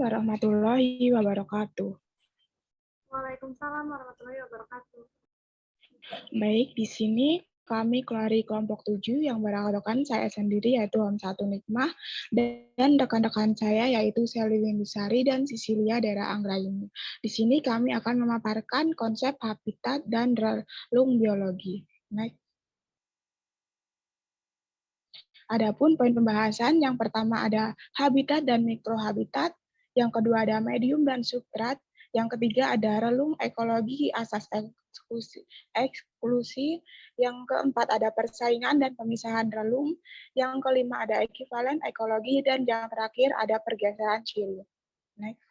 warahmatullahi wabarakatuh. Waalaikumsalam warahmatullahi wabarakatuh. Baik, di sini kami dari kelompok 7 yang beranggotakan saya sendiri yaitu Hamsatul Nikmah dan rekan-rekan saya yaitu Sally Windusari dan Sisilia Dera Anggraini. Di sini kami akan memaparkan konsep habitat dan relung biologi. Next. Adapun poin pembahasan, yang pertama ada habitat dan mikrohabitat, yang kedua ada medium dan substrat, yang ketiga ada relung ekologi asas eksklusi, yang keempat ada persaingan dan pemisahan relung, yang kelima ada ekivalen ekologi, dan yang terakhir ada pergeseran ciri. Next.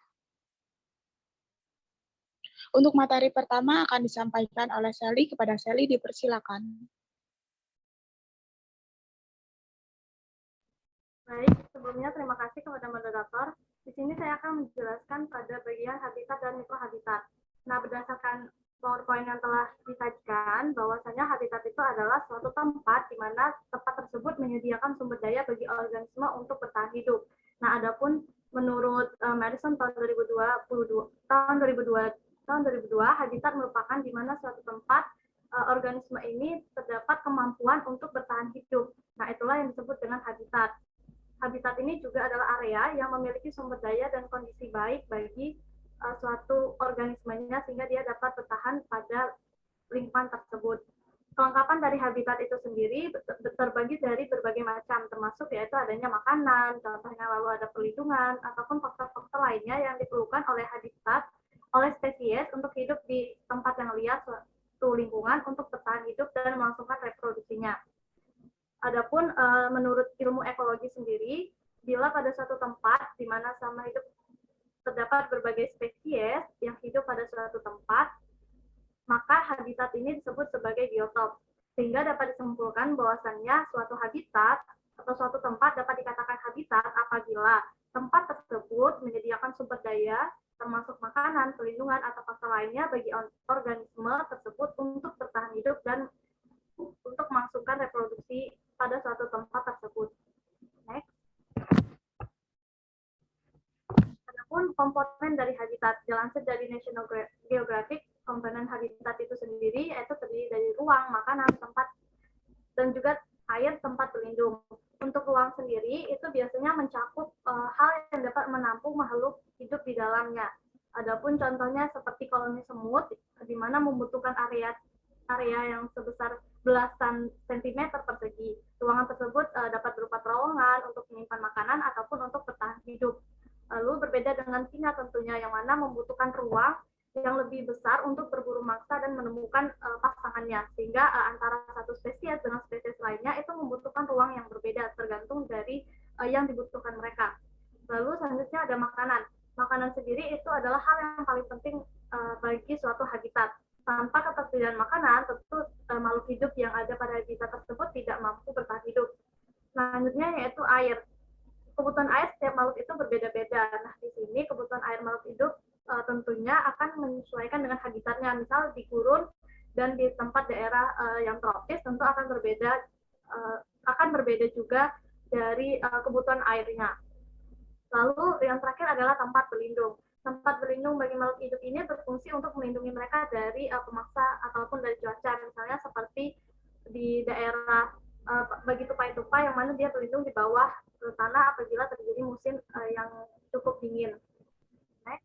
Untuk materi pertama akan disampaikan oleh Sally. Kepada Sally dipersilakan. Baik, sebelumnya terima kasih kepada moderator. Di sini saya akan menjelaskan pada bagian habitat dan mikrohabitat. Nah, berdasarkan PowerPoint yang telah disajikan, bahwasanya habitat itu adalah suatu tempat di mana tempat tersebut menyediakan sumber daya bagi organisme untuk bertahan hidup. Nah, adapun menurut Madison tahun 2002, habitat merupakan di mana suatu tempat organisme ini terdapat kemampuan untuk bertahan hidup. Nah, itulah yang disebut dengan habitat. Habitat ini juga adalah area yang memiliki sumber daya dan kondisi baik bagi suatu organismenya sehingga dia dapat bertahan pada lingkungan tersebut. Kelengkapan dari habitat itu sendiri terbagi dari berbagai macam, termasuk yaitu adanya makanan, contohnya lalu ada perlindungan, ataupun faktor-faktor lainnya yang diperlukan oleh habitat, oleh spesies untuk hidup di tempat yang liar suatu lingkungan untuk bertahan hidup dan melangsungkan reproduksinya. Adapun menurut ilmu ekologi sendiri, bila pada suatu tempat di mana sama hidup terdapat berbagai spesies yang hidup pada suatu tempat, maka habitat ini disebut sebagai biotop. Sehingga dapat disimpulkan bahwasannya suatu habitat atau suatu tempat dapat dikatakan habitat apabila tempat tersebut menyediakan sumber daya termasuk makanan, perlindungan, atau faktor lainnya bagi organisme tersebut untuk bertahan hidup dan untuk melangsungkan reproduksi pada suatu tempat tersebut. Next. Adapun komponen dari habitat, dilansir dari National Geographic, komponen habitat itu sendiri yaitu terdiri dari ruang, makanan, tempat, dan juga air tempat berlindung. Untuk ruang sendiri itu biasanya mencakup hal yang dapat menampung makhluk hidup di dalamnya. Adapun contohnya seperti koloni semut, di mana membutuhkan area yang sebesar belasan sentimeter persegi. Ruangan tersebut dapat berupa terowongan untuk menyimpan makanan ataupun untuk bertahan hidup. Lalu berbeda dengan singa tentunya, yang mana membutuhkan ruang yang lebih besar untuk berburu mangsa dan menemukan pasangannya, sehingga antara satu spesies dengan spesies lainnya itu membutuhkan ruang yang berbeda tergantung dari yang dibutuhkan mereka. Lalu selanjutnya ada makanan. Makanan sendiri itu adalah hal yang paling penting bagi suatu habitat. Tanpa ketersediaan makanan, tentu makhluk hidup yang ada pada habitat tersebut tidak mampu bertahan hidup. Selanjutnya yaitu air. Kebutuhan air setiap makhluk itu berbeda-beda. Nah, di sini kebutuhan air makhluk hidup tentunya akan menyesuaikan dengan habitatnya. Misal di gurun dan di tempat daerah yang tropis tentu akan berbeda juga dari kebutuhan airnya. Lalu yang terakhir adalah tempat berlindung. Tempat berlindung bagi makhluk hidup ini berfungsi untuk melindungi mereka dari pemaksa ataupun dari cuaca, misalnya seperti di daerah bagi tupai-tupai yang mana dia berlindung di bawah tanah apabila terjadi musim yang cukup dingin. Next.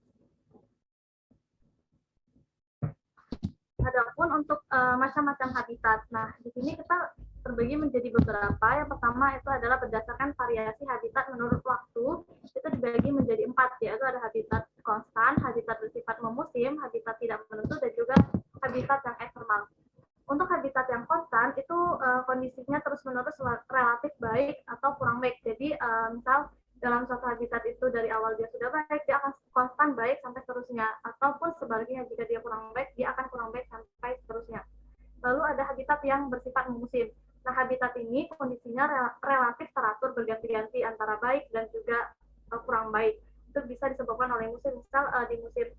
Adapun untuk macam-macam habitat. Nah, di sini kita terbagi menjadi beberapa. Yang pertama itu adalah berdasarkan variasi habitat menurut waktu. Itu dibagi menjadi 4, yaitu ada habitat konstan, habitat bersifat memusim, habitat tidak menentu, dan juga habitat yang eksternal. Untuk habitat yang konstan itu kondisinya terus-menerus relatif baik atau kurang baik. Jadi misal dalam suatu habitat itu dari awal dia sudah baik, dia akan konstan baik sampai seterusnya. Ataupun sebaliknya, jika dia kurang baik, dia akan kurang baik sampai seterusnya. Lalu ada habitat yang bersifat memusim. Nah, habitat ini kondisinya relatif teratur berganti-ganti antara baik dan juga kurang baik. Itu bisa disebabkan oleh musim. Misal di musim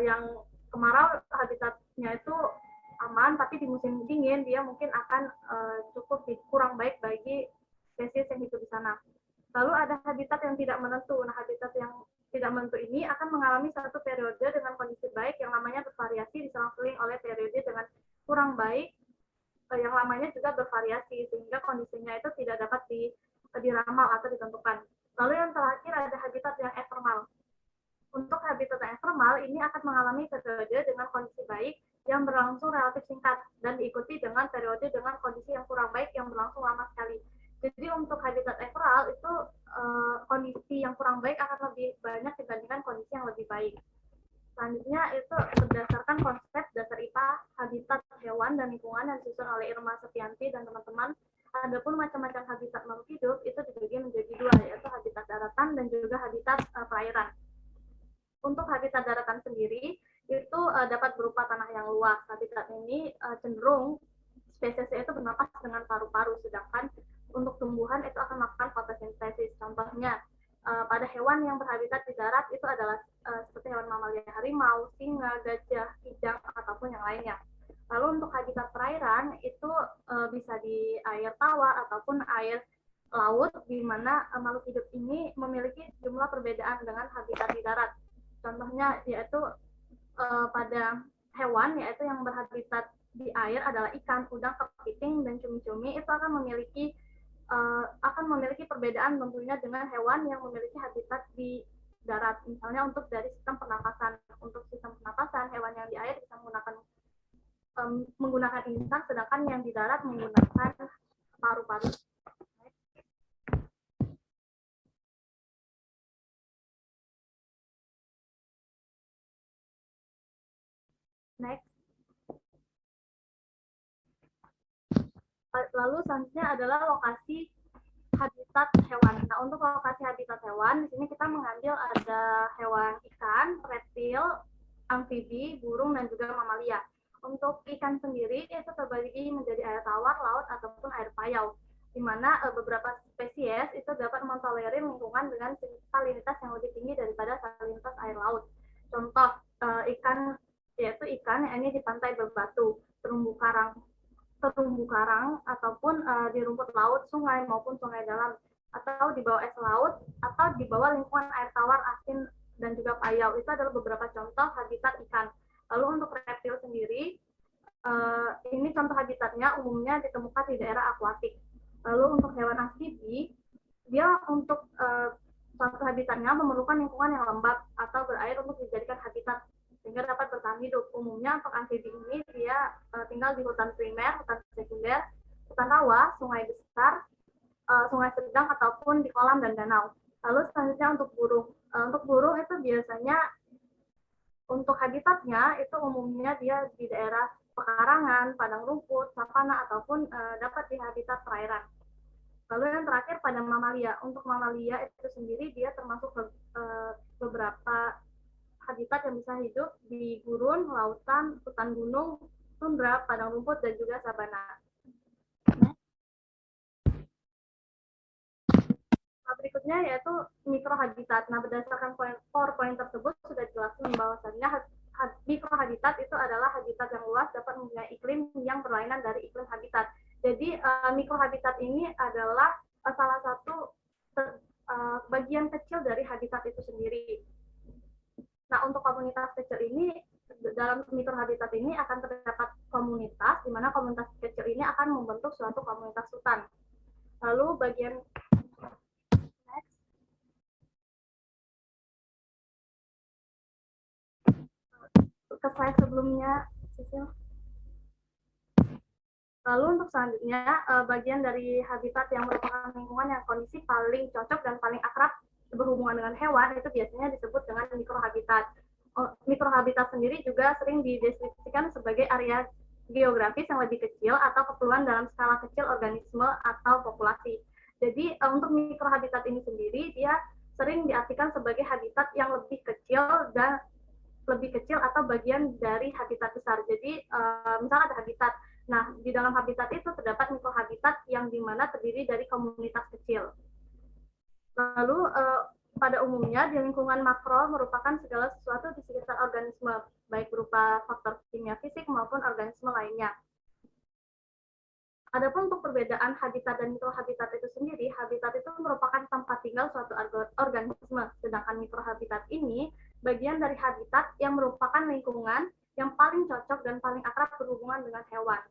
yang kemarau habitatnya itu aman, tapi di musim dingin dia mungkin akan cukup kurang baik bagi spesies yang hidup di sana. Lalu ada habitat yang tidak menentu. Nah, habitat yang tidak ketiga bentuk ini akan mengalami satu periode dengan kondisi baik yang namanya bervariasi diselang-seling oleh periode dengan kurang baik yang lamanya juga bervariasi sehingga kondisinya itu tidak dapat diramal atau ditentukan. Lalu yang terakhir ada habitat yang eksternal. Untuk habitat yang eksternal ini akan mengalami periode dengan kondisi baik yang berlangsung relatif singkat dan diikuti dengan periode dengan kondisi yang kurang baik yang berlangsung lama sekali. Jadi untuk habitat eksternal itu kondisi yang kurang baik akan lebih banyak dibandingkan kondisi yang lebih baik. Selanjutnya itu berdasarkan konsep dasar IPA, habitat hewan dan lingkungan yang disusun oleh Irma Septianti dan teman-teman. Adapun macam-macam habitat makhluk hidup itu dibagi menjadi dua, yaitu habitat daratan dan juga habitat perairan. Untuk habitat daratan sendiri itu dapat berupa tanah yang luas. Habitat ini cenderung spesiesnya itu bernapas dengan paru-paru, sedangkan untuk tumbuhan itu akan melakukan fotosintesis. Contohnya pada hewan yang berhabitat di darat itu adalah seperti hewan mamalia harimau, singa, gajah, kijang, ataupun yang lainnya. Lalu untuk habitat perairan itu bisa di air tawar ataupun air laut, di mana makhluk hidup ini memiliki jumlah perbedaan dengan habitat di darat. Contohnya yaitu pada hewan yaitu yang berhabitat di air adalah ikan, udang, kepiting, dan cumi-cumi itu akan memiliki perbedaan tentunya dengan hewan yang memiliki habitat di darat. Misalnya untuk dari sistem pernapasan, untuk sistem pernapasan hewan yang di air bisa menggunakan insang, sedangkan yang di darat menggunakan paru-paru. Next. Lalu selanjutnya adalah lokasi habitat hewan. Nah, untuk lokasi habitat hewan, di sini kita mengambil ada hewan ikan, reptil, amfibi, burung, dan juga mamalia. Untuk ikan sendiri, itu terbagi menjadi air tawar, laut, ataupun air payau, di mana beberapa spesies itu dapat mentolerir lingkungan dengan salinitas yang lebih tinggi daripada salinitas air laut. Contoh, ikan, yaitu ikan yang ini di pantai berbatu, terumbu karang ataupun di rumput laut, sungai maupun sungai dalam, atau di bawah es laut, atau di bawah lingkungan air tawar, asin, dan juga payau. Itu adalah beberapa contoh habitat ikan. Lalu untuk reptil sendiri, ini contoh habitatnya umumnya ditemukan di daerah akuatik. Lalu untuk hewan amfibi, dia untuk contoh habitatnya memerlukan lingkungan yang lembab atau berair untuk dijadikan habitat sehingga dapat bertahan hidup. Umumnya untuk amfibi ini dia tinggal di hutan primer, hutan sekunder, hutan rawa, sungai besar, sungai sedang, ataupun di kolam dan danau. Lalu selanjutnya untuk burung. Untuk burung itu biasanya untuk habitatnya itu umumnya dia di daerah pekarangan, padang rumput, savana, ataupun dapat di habitat perairan. Lalu yang terakhir pada mamalia. Untuk mamalia itu sendiri dia termasuk beberapa habitat yang bisa hidup di gurun, lautan, hutan gunung, tundra, padang rumput, dan juga sabana. Berikutnya yaitu mikrohabitat. Nah, berdasarkan PowerPoint tersebut sudah jelaskan bahwasannya mikrohabitat itu adalah habitat yang luas dapat mempunyai iklim yang berlainan dari iklim habitat. Jadi mikrohabitat ini adalah salah satu bagian kecil dari habitat itu sendiri. Nah, untuk komunitas kecil ini, dalam mikrohabitat ini akan terdapat komunitas, di mana komunitas kecil ini akan membentuk suatu komunitas hutan. Lalu bagian next. Ke slide sebelumnya, Sisil. Lalu untuk selanjutnya, bagian dari habitat yang merupakan lingkungan yang kondisi paling cocok dan paling akrab berhubungan dengan hewan itu biasanya disebut dengan mikrohabitat. Mikrohabitat sendiri juga sering dideskripsikan sebagai area geografis yang lebih kecil atau keperluan dalam skala kecil organisme atau populasi. Jadi untuk mikrohabitat ini sendiri dia sering diartikan sebagai habitat yang lebih kecil atau bagian dari habitat besar. Jadi misalnya ada habitat. Nah, di dalam habitat itu terdapat mikrohabitat yang dimana terdiri dari komunitas kecil. Lalu pada umumnya di lingkungan makro merupakan segala sesuatu di sekitar organisme, baik berupa faktor kimia fisik maupun organisme lainnya. Adapun untuk perbedaan habitat dan mikrohabitat itu sendiri, habitat itu merupakan tempat tinggal suatu organisme, sedangkan mikrohabitat ini bagian dari habitat yang merupakan lingkungan yang paling cocok dan paling akrab berhubungan dengan hewan.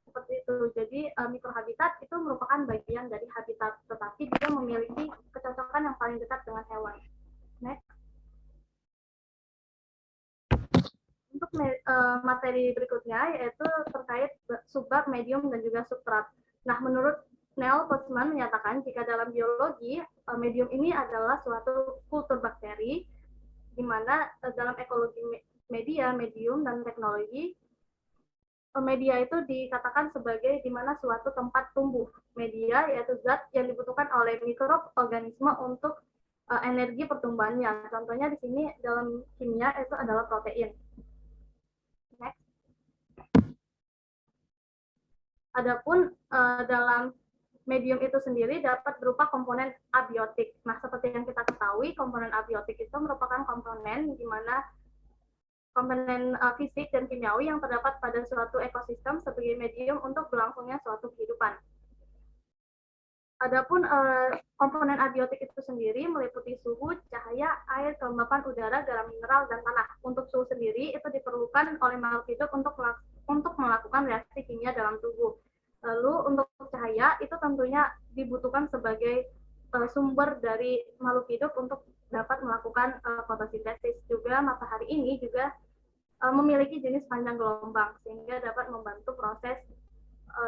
Seperti itu. Jadi mikrohabitat itu merupakan bagian dari habitat, tetapi dia memiliki kecocokan yang paling dekat dengan hewan. Next. Untuk materi berikutnya yaitu terkait subbab, medium, dan juga substrat. Nah, menurut Neil Postman menyatakan jika dalam biologi, medium ini adalah suatu kultur bakteri, di mana dalam ekologi media, medium, dan teknologi, media itu dikatakan sebagai di mana suatu tempat tumbuh. Media yaitu zat yang dibutuhkan oleh mikroorganisme untuk energi pertumbuhannya. Contohnya di sini dalam kimia itu adalah protein. Next. Adapun dalam medium itu sendiri dapat berupa komponen abiotik. Nah, seperti yang kita ketahui, komponen abiotik itu merupakan komponen di mana komponen fisik dan kimiawi yang terdapat pada suatu ekosistem sebagai medium untuk berlangsungnya suatu kehidupan. Adapun komponen abiotik itu sendiri meliputi suhu, cahaya, air, kelembapan udara, garam mineral, dan tanah. Untuk suhu sendiri itu diperlukan oleh makhluk hidup untuk melakukan reaksi kimia dalam tubuh. Lalu untuk cahaya itu tentunya dibutuhkan sebagai sumber dari makhluk hidup untuk dapat melakukan fotosintesis. Juga matahari ini juga memiliki jenis panjang gelombang sehingga dapat membantu proses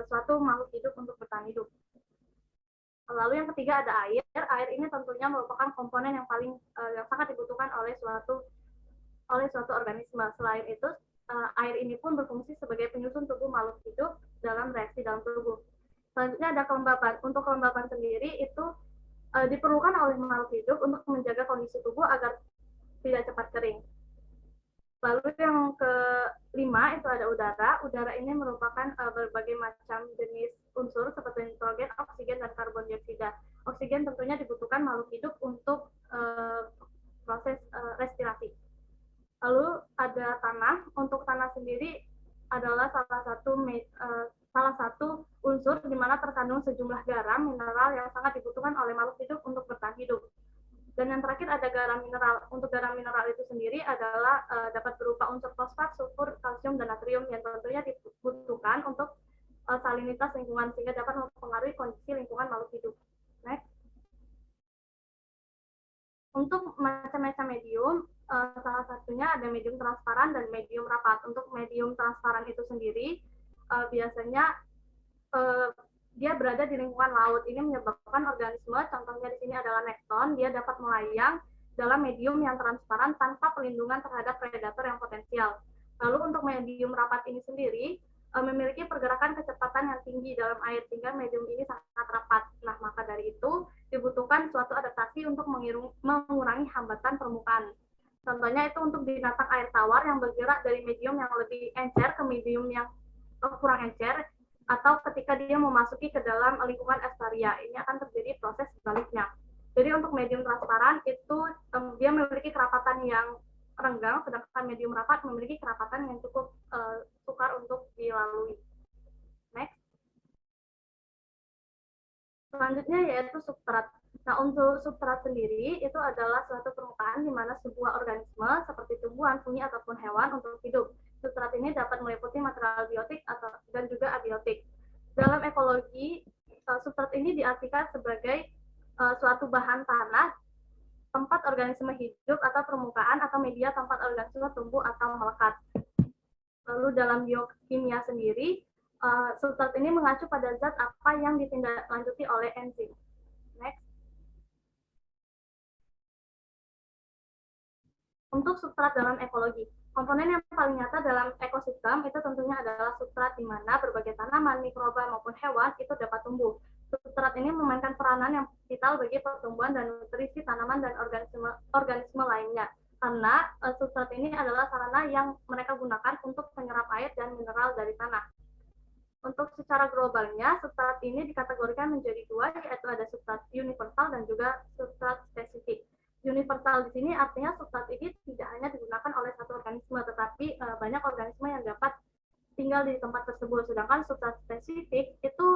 suatu makhluk hidup untuk bertahan hidup. Lalu yang ketiga ada air. Air ini tentunya merupakan komponen yang paling yang sangat dibutuhkan oleh suatu organisme. Selain itu, air ini pun berfungsi sebagai penyusun tubuh makhluk hidup dalam reaksi dalam tubuh. Selanjutnya ada kelembapan. Untuk kelembapan sendiri itu diperlukan oleh makhluk hidup untuk menjaga kondisi tubuh agar tidak cepat kering. Lalu yang kelima itu ada udara. Udara ini merupakan berbagai macam jenis unsur seperti nitrogen, oksigen, dan karbon dioksida. Oksigen tentunya dibutuhkan makhluk hidup untuk proses respirasi. Lalu ada tanah. Untuk tanah sendiri adalah salah satu unsur di mana terkandung sejumlah garam mineral yang sangat dibutuhkan oleh makhluk hidup untuk bertahan hidup. Dan yang terakhir ada garam mineral. Untuk garam mineral itu sendiri adalah dapat berupa unsur fosfat, sulfur, kalsium, dan natrium yang tentunya dibutuhkan untuk salinitas lingkungan sehingga dapat mempengaruhi kondisi lingkungan makhluk hidup. Next. Untuk macam-macam medium, salah satunya ada medium transparan dan medium rapat. Untuk medium transparan itu sendiri biasanya dia berada di lingkungan laut. Ini menyebabkan organisme, contohnya di sini adalah nekton, dia dapat melayang dalam medium yang transparan tanpa perlindungan terhadap predator yang potensial. Lalu untuk medium rapat ini sendiri memiliki pergerakan kecepatan yang tinggi dalam air sehingga medium ini sangat rapat. Nah, maka dari itu dibutuhkan suatu adaptasi untuk mengurangi hambatan permukaan. Contohnya itu untuk binatang air tawar yang bergerak dari medium yang lebih encer ke medium yang kurang encer, atau ketika dia memasuki ke dalam lingkungan estaria, ini akan terjadi proses sebaliknya. Jadi untuk medium transparan itu dia memiliki kerapatan yang renggang, sedangkan medium rapat memiliki kerapatan yang cukup sukar untuk dilalui. Next. Selanjutnya yaitu substrat. Nah, untuk substrat sendiri itu adalah suatu permukaan di mana sebuah organisme seperti tumbuhan, fungi, ataupun hewan untuk hidup. Substrat ini dapat meliputi material biotik dan juga abiotik. Dalam ekologi, substrat ini diartikan sebagai suatu bahan tanah, tempat organisme hidup atau permukaan atau media tempat organisme tumbuh atau melekat. Lalu dalam biokimia sendiri, substrat ini mengacu pada zat apa yang ditindaklanjuti oleh enzim. Next. Untuk substrat dalam ekologi, komponen yang paling nyata dalam ekosistem itu tentunya adalah substrat di mana berbagai tanaman, mikroba maupun hewan itu dapat tumbuh. Substrat ini memainkan peranan yang vital bagi pertumbuhan dan nutrisi tanaman dan organisme lainnya. Karena substrat ini adalah sarana yang mereka gunakan untuk menyerap air dan mineral dari tanah. Untuk secara globalnya, substrat ini dikategorikan menjadi dua, yaitu ada substrat universal dan juga substrat spesifik. Universal di sini artinya substrat ini tidak hanya digunakan oleh satu organisme, tetapi banyak organisme yang dapat tinggal di tempat tersebut, sedangkan substrat spesifik itu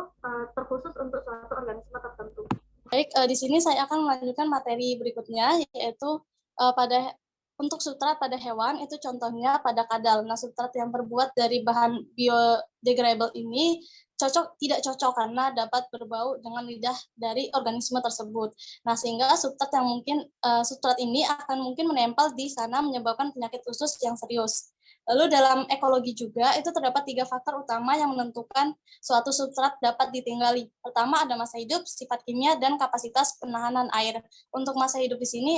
terkhusus untuk suatu organisme tertentu. Baik, di sini saya akan melanjutkan materi berikutnya, yaitu untuk substrat pada hewan, itu contohnya pada kadal. Nah, substrat yang terbuat dari bahan biodegradable ini tidak cocok karena dapat berbau dengan lidah dari organisme tersebut. Nah, sehingga substrat ini akan mungkin menempel di sana menyebabkan penyakit usus yang serius. Lalu dalam ekologi juga itu terdapat 3 faktor utama yang menentukan suatu substrat dapat ditinggali. Pertama ada masa hidup, sifat kimia, dan kapasitas penahanan air. Untuk masa hidup di sini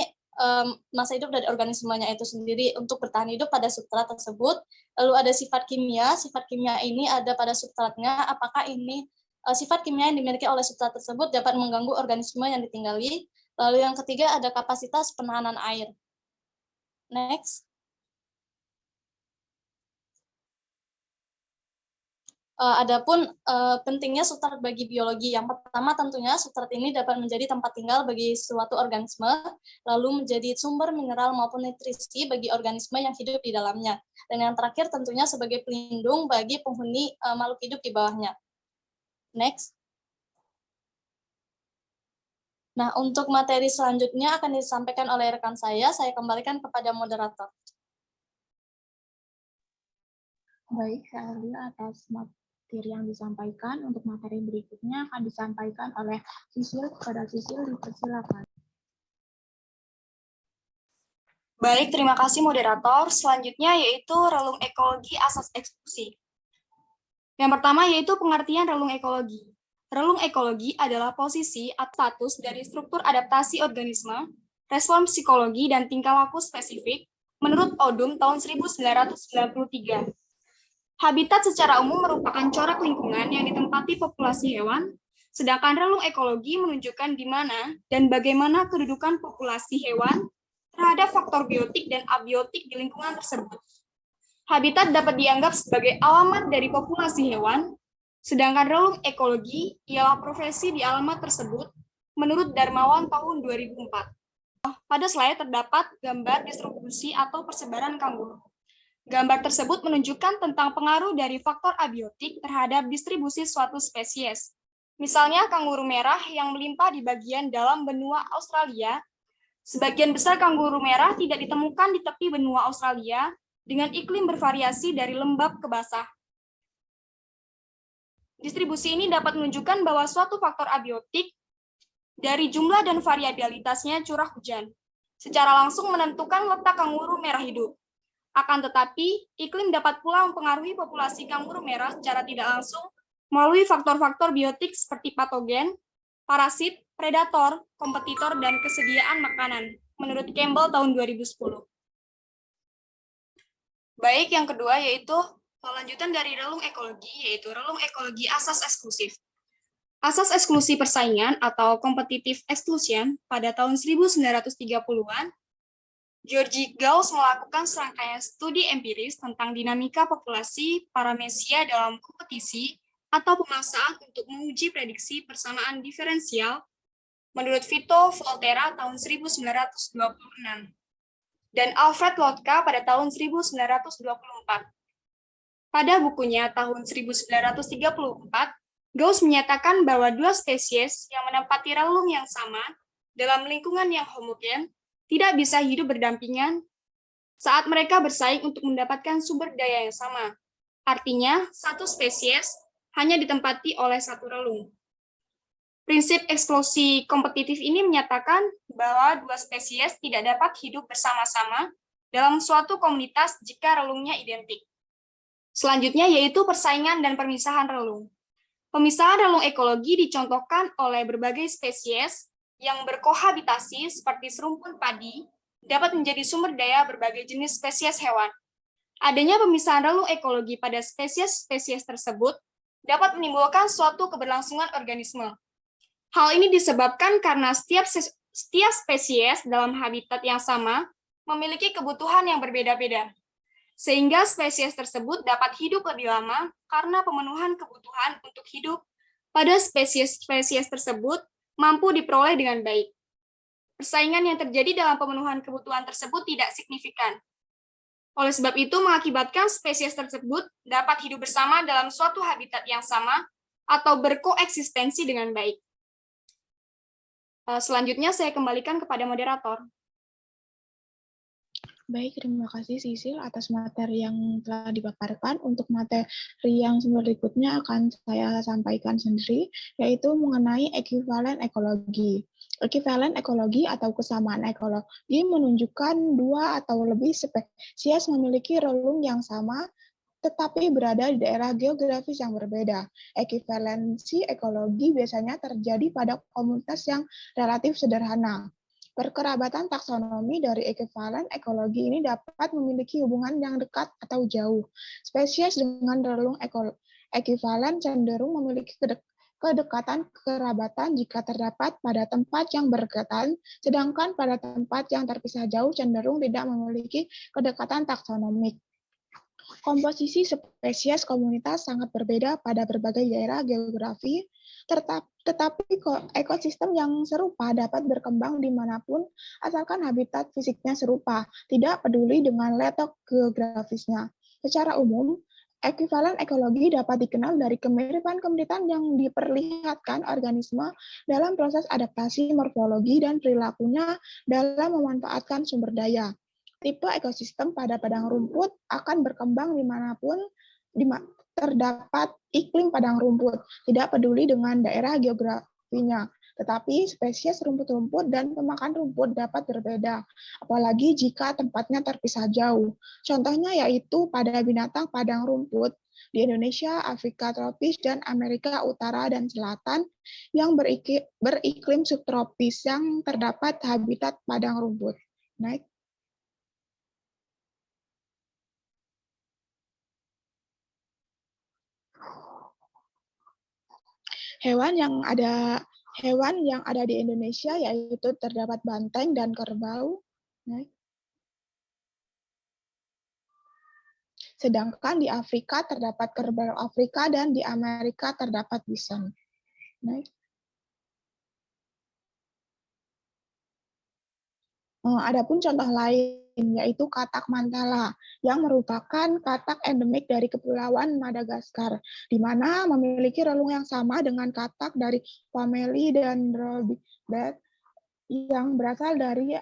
masa hidup dari organismenya itu sendiri untuk bertahan hidup pada substrat tersebut. Lalu ada sifat kimia ini ada pada substratnya, apakah ini sifat kimia yang dimiliki oleh substrat tersebut dapat mengganggu organisme yang ditinggali. Lalu yang ketiga ada kapasitas penahanan air. Next. Adapun pentingnya substrat bagi biologi, yang pertama tentunya substrat ini dapat menjadi tempat tinggal bagi suatu organisme, lalu menjadi sumber mineral maupun nutrisi bagi organisme yang hidup di dalamnya. Dan yang terakhir tentunya sebagai pelindung bagi penghuni makhluk hidup di bawahnya. Next. Nah, untuk materi selanjutnya akan disampaikan oleh rekan saya kembalikan kepada moderator. Baik, saya lihat atas materi yang disampaikan. Untuk materi berikutnya akan disampaikan oleh Sisil. Kepada Sisil, dipersilakan. Baik, terima kasih moderator. Selanjutnya yaitu relung ekologi asas eksklusi. Yang pertama yaitu pengertian relung ekologi. Relung ekologi adalah posisi atau status dari struktur adaptasi organisme, respons psikologi, dan tingkah laku spesifik menurut Odum tahun 1993. Habitat secara umum merupakan corak lingkungan yang ditempati populasi hewan, sedangkan relung ekologi menunjukkan di mana dan bagaimana kedudukan populasi hewan terhadap faktor biotik dan abiotik di lingkungan tersebut. Habitat dapat dianggap sebagai alamat dari populasi hewan, sedangkan relung ekologi ialah profesi di alamat tersebut menurut Darmawan tahun 2004. Pada slide terdapat gambar distribusi atau persebaran kanguru. Gambar tersebut menunjukkan tentang pengaruh dari faktor abiotik terhadap distribusi suatu spesies. Misalnya kanguru merah yang melimpah di bagian dalam benua Australia. Sebagian besar kanguru merah tidak ditemukan di tepi benua Australia dengan iklim bervariasi dari lembab ke basah. Distribusi ini dapat menunjukkan bahwa suatu faktor abiotik dari jumlah dan variabilitasnya curah hujan secara langsung menentukan letak kanguru merah hidup. Akan tetapi, iklim dapat pula mempengaruhi populasi kanguru merah secara tidak langsung melalui faktor-faktor biotik seperti patogen, parasit, predator, kompetitor, dan kesediaan makanan, menurut Campbell tahun 2010. Baik, yang kedua yaitu lanjutan dari relung ekologi, yaitu relung ekologi asas eksklusif. Asas eksklusi persaingan atau competitive exclusion pada tahun 1930-an, George Gauss melakukan serangkaian studi empiris tentang dinamika populasi paramesia dalam kompetisi atau pemasaran untuk menguji prediksi persamaan diferensial menurut Vito Volterra tahun 1926 dan Alfred Lotka pada tahun 1924. Pada bukunya tahun 1934, Gauss menyatakan bahwa dua spesies yang menempati relung yang sama dalam lingkungan yang homogen tidak bisa hidup berdampingan saat mereka bersaing untuk mendapatkan sumber daya yang sama. Artinya, satu spesies hanya ditempati oleh satu relung. Prinsip eksklusi kompetitif ini menyatakan bahwa dua spesies tidak dapat hidup bersama-sama dalam suatu komunitas jika relungnya identik. Selanjutnya yaitu persaingan dan permisahan relung. Pemisahan relung ekologi dicontohkan oleh berbagai spesies yang berkohabitasi seperti serumpun padi dapat menjadi sumber daya berbagai jenis spesies hewan. Adanya pemisahan relung ekologi pada spesies-spesies tersebut dapat menimbulkan suatu keberlangsungan organisme. Hal ini disebabkan karena setiap spesies dalam habitat yang sama memiliki kebutuhan yang berbeda-beda, sehingga spesies tersebut dapat hidup lebih lama karena pemenuhan kebutuhan untuk hidup pada spesies-spesies tersebut mampu diperoleh dengan baik. Persaingan yang terjadi dalam pemenuhan kebutuhan tersebut tidak signifikan. Oleh sebab itu, mengakibatkan spesies tersebut dapat hidup bersama dalam suatu habitat yang sama atau berkoeksistensi dengan baik. Selanjutnya, saya kembalikan kepada moderator. Baik, terima kasih Sisil atas materi yang telah dipaparkan. Untuk materi yang berikutnya akan saya sampaikan sendiri, yaitu mengenai ekuivalen ekologi. Ekuivalen ekologi atau kesamaan ekologi menunjukkan dua atau lebih spesies memiliki relung yang sama, tetapi berada di daerah geografis yang berbeda. Ekuivalensi ekologi biasanya terjadi pada komunitas yang relatif sederhana. Perkerabatan taksonomi dari ekuivalen ekologi ini dapat memiliki hubungan yang dekat atau jauh. Spesies dengan relung ekuivalen cenderung memiliki kedekatan kerabatan jika terdapat pada tempat yang berdekatan, sedangkan pada tempat yang terpisah jauh cenderung tidak memiliki kedekatan taksonomik. Komposisi spesies komunitas sangat berbeda pada berbagai daerah geografi, tetapi ekosistem yang serupa dapat berkembang dimanapun asalkan habitat fisiknya serupa, tidak peduli dengan letak geografisnya. Secara umum, ekuivalen ekologi dapat dikenal dari kemiripan-kemiripan yang diperlihatkan organisme dalam proses adaptasi morfologi dan perilakunya dalam memanfaatkan sumber daya. Tipe ekosistem pada padang rumput akan berkembang dimanapun terdapat iklim padang rumput, tidak peduli dengan daerah geografinya. Tetapi spesies rumput-rumput dan pemakan rumput dapat berbeda, apalagi jika tempatnya terpisah jauh. Contohnya yaitu pada binatang padang rumput di Indonesia, Afrika tropis, dan Amerika Utara dan Selatan yang beriklim subtropis yang terdapat habitat padang rumput. Next. Hewan yang ada di Indonesia yaitu terdapat banteng dan kerbau. Sedangkan di Afrika terdapat kerbau Afrika dan di Amerika terdapat bison. Adapun contoh lain yaitu katak mantala yang merupakan katak endemik dari Kepulauan Madagaskar, di mana memiliki relung yang sama dengan katak dari famili Dendrobid yang berasal dari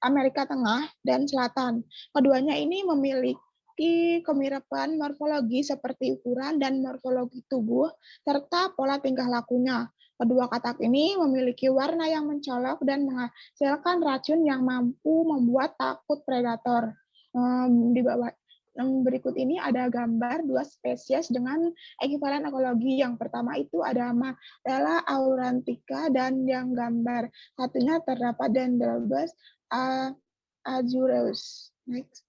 Amerika Tengah dan Selatan. Keduanya ini memiliki kemiripan morfologi seperti ukuran dan morfologi tubuh serta pola tingkah lakunya. Kedua katak ini memiliki warna yang mencolok dan menghasilkan racun yang mampu membuat takut predator. Di bawah berikut ini ada gambar dua spesies dengan ekuivalen ekologi. Yang pertama itu ada Matella aurantica dan yang gambar satunya terdapat Dendrobus azureus. Next.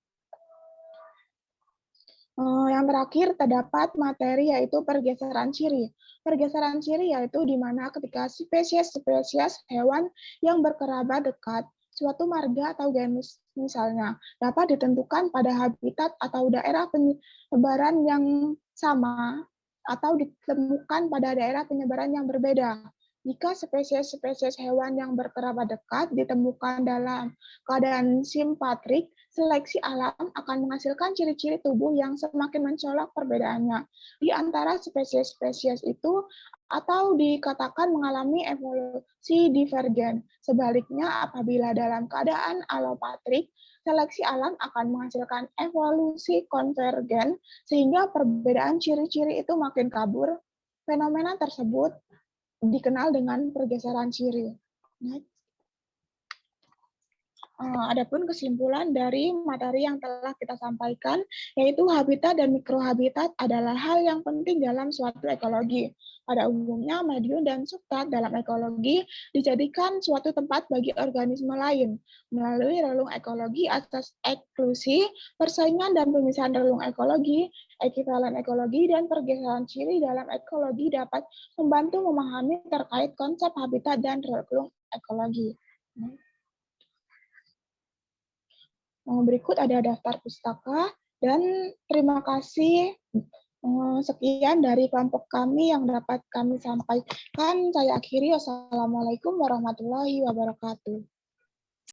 Yang terakhir terdapat materi yaitu pergeseran ciri. Pergeseran ciri yaitu di mana ketika spesies-spesies hewan yang berkerabat dekat, suatu marga atau genus misalnya, dapat ditentukan pada habitat atau daerah penyebaran yang sama atau ditemukan pada daerah penyebaran yang berbeda. Jika spesies-spesies hewan yang berkerabat dekat ditemukan dalam keadaan simpatrik, seleksi alam akan menghasilkan ciri-ciri tubuh yang semakin mencolok perbedaannya di antara spesies-spesies itu atau dikatakan mengalami evolusi divergen. Sebaliknya, apabila dalam keadaan alopatrik, seleksi alam akan menghasilkan evolusi konvergen sehingga perbedaan ciri-ciri itu makin kabur. Fenomena tersebut dikenal dengan pergeseran ciri. Next. Adapun kesimpulan dari materi yang telah kita sampaikan, yaitu habitat dan mikrohabitat adalah hal yang penting dalam suatu ekologi. Pada umumnya, medium dan substrat dalam ekologi dijadikan suatu tempat bagi organisme lain. Melalui relung ekologi atas eksklusi, persaingan dan pemisahan relung ekologi, ekuivalen ekologi, dan pergeseran ciri dalam ekologi dapat membantu memahami terkait konsep habitat dan relung ekologi. Berikut ada daftar pustaka, dan terima kasih. Sekian dari kelompok kami yang dapat kami sampaikan. Saya akhiri. Wassalamualaikum warahmatullahi wabarakatuh.